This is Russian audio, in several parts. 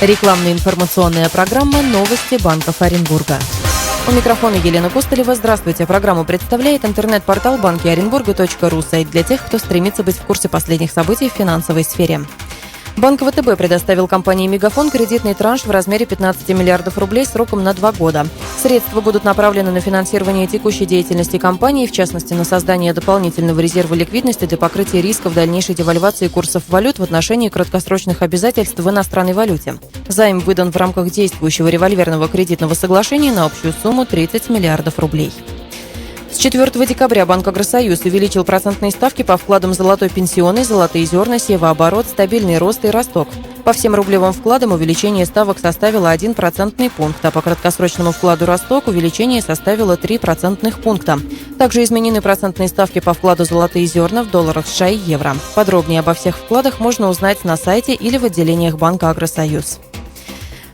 Рекламная информационная программа «Новости банков Оренбурга». У микрофона Елена Костылева. Здравствуйте. Программу представляет интернет-портал банкиоренбурга.ру, сайт для тех, кто стремится быть в курсе последних событий в финансовой сфере. Банк ВТБ предоставил компании «Мегафон» кредитный транш в размере 15 миллиардов рублей сроком на 2 года. Средства будут направлены на финансирование текущей деятельности компании, в частности, на создание дополнительного резерва ликвидности для покрытия рисков дальнейшей девальвации курсов валют в отношении краткосрочных обязательств в иностранной валюте. Займ выдан в рамках действующего револьверного кредитного соглашения на общую сумму 30 миллиардов рублей. С 4 декабря Банк Агросоюз увеличил процентные ставки по вкладам «Золотой пенсионный», «Золотые зерна», «Севооборот», «Стабильный рост» и «Росток». По всем рублевым вкладам увеличение ставок составило 1 процентный пункт, а по краткосрочному вкладу «Росток» увеличение составило 3 процентных пункта. Также изменены процентные ставки по вкладу «Золотые зерна» в долларах США и евро. Подробнее обо всех вкладах можно узнать на сайте или в отделениях Банка Агросоюз.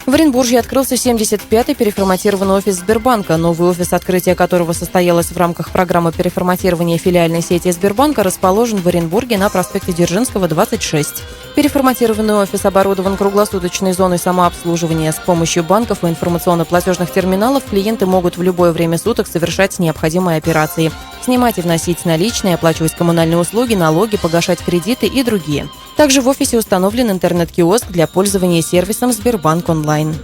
В Оренбурге открылся 75-й переформатированный офис Сбербанка. Новый офис, открытие которого состоялось в рамках программы переформатирования филиальной сети Сбербанка, расположен в Оренбурге на проспекте Дзержинского, 26. Переформатированный офис оборудован круглосуточной зоной самообслуживания. С помощью банков и информационно-платежных терминалов клиенты могут в любое время суток совершать необходимые операции. Снимать и вносить наличные, оплачивать коммунальные услуги, налоги, погашать кредиты и другие. Также в офисе установлен интернет-киоск для пользования сервисом Сбербанк онлайн.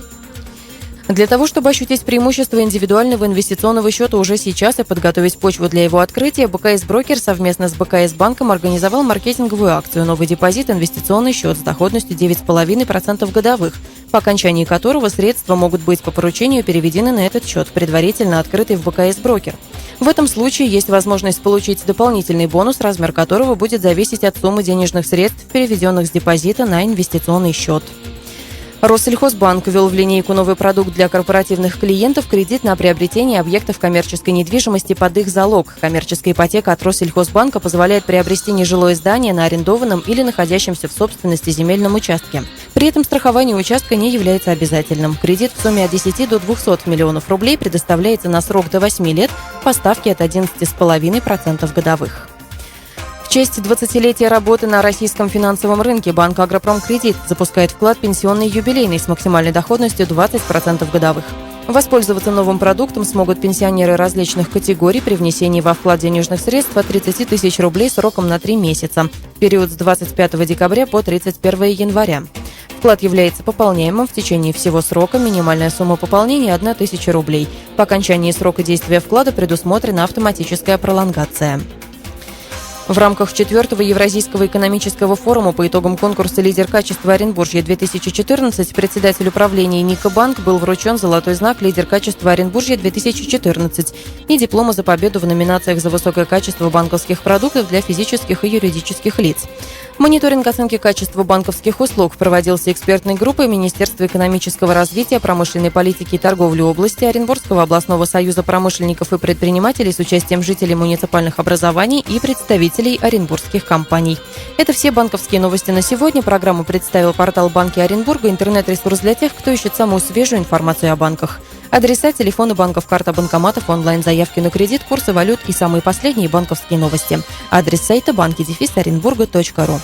Для того, чтобы ощутить преимущество индивидуального инвестиционного счета уже сейчас и подготовить почву для его открытия, БКС Брокер совместно с БКС Банком организовал маркетинговую акцию «Новый депозит. Инвестиционный счет» с доходностью 9,5% годовых, по окончании которого средства могут быть по поручению переведены на этот счет, предварительно открытый в БКС Брокер. В этом случае есть возможность получить дополнительный бонус, размер которого будет зависеть от суммы денежных средств, переведенных с депозита на инвестиционный счет. Россельхозбанк ввел в линейку новый продукт для корпоративных клиентов – кредит на приобретение объектов коммерческой недвижимости под их залог. Коммерческая ипотека от Россельхозбанка позволяет приобрести нежилое здание на арендованном или находящемся в собственности земельном участке. При этом страхование участка не является обязательным. Кредит в сумме от 10 до 200 миллионов рублей предоставляется на срок до 8 лет по ставке от 11,5% годовых. В честь 20-летия работы на российском финансовом рынке Банк Агропромкредит запускает вклад пенсионный юбилейный с максимальной доходностью 20% годовых. Воспользоваться новым продуктом смогут пенсионеры различных категорий при внесении во вклад денежных средств от 30 тысяч рублей сроком на 3 месяца, в период с 25 декабря по 31 января. Вклад является пополняемым в течение всего срока. Минимальная сумма пополнения – 1 тысяча рублей. По окончании срока действия вклада предусмотрена автоматическая пролонгация. В рамках 4-го Евразийского экономического форума по итогам конкурса «Лидер качества Оренбуржья-2014» председатель управления Ника Банк был вручен золотой знак «Лидер качества Оренбуржья-2014» и диплома за победу в номинациях за высокое качество банковских продуктов для физических и юридических лиц. Мониторинг оценки качества банковских услуг проводился экспертной группой Министерства экономического развития, промышленной политики и торговли области, Оренбургского областного союза промышленников и предпринимателей с участием жителей муниципальных образований и представителей оренбургских компаний. Это все банковские новости на сегодня. Программу представил портал Банки Оренбурга, интернет-ресурс для тех, кто ищет самую свежую информацию о банках. Адреса, телефоны банков, карта банкоматов, онлайн-заявки на кредит, курсы валют и самые последние банковские новости. Адрес сайта banki-orenburga.ru.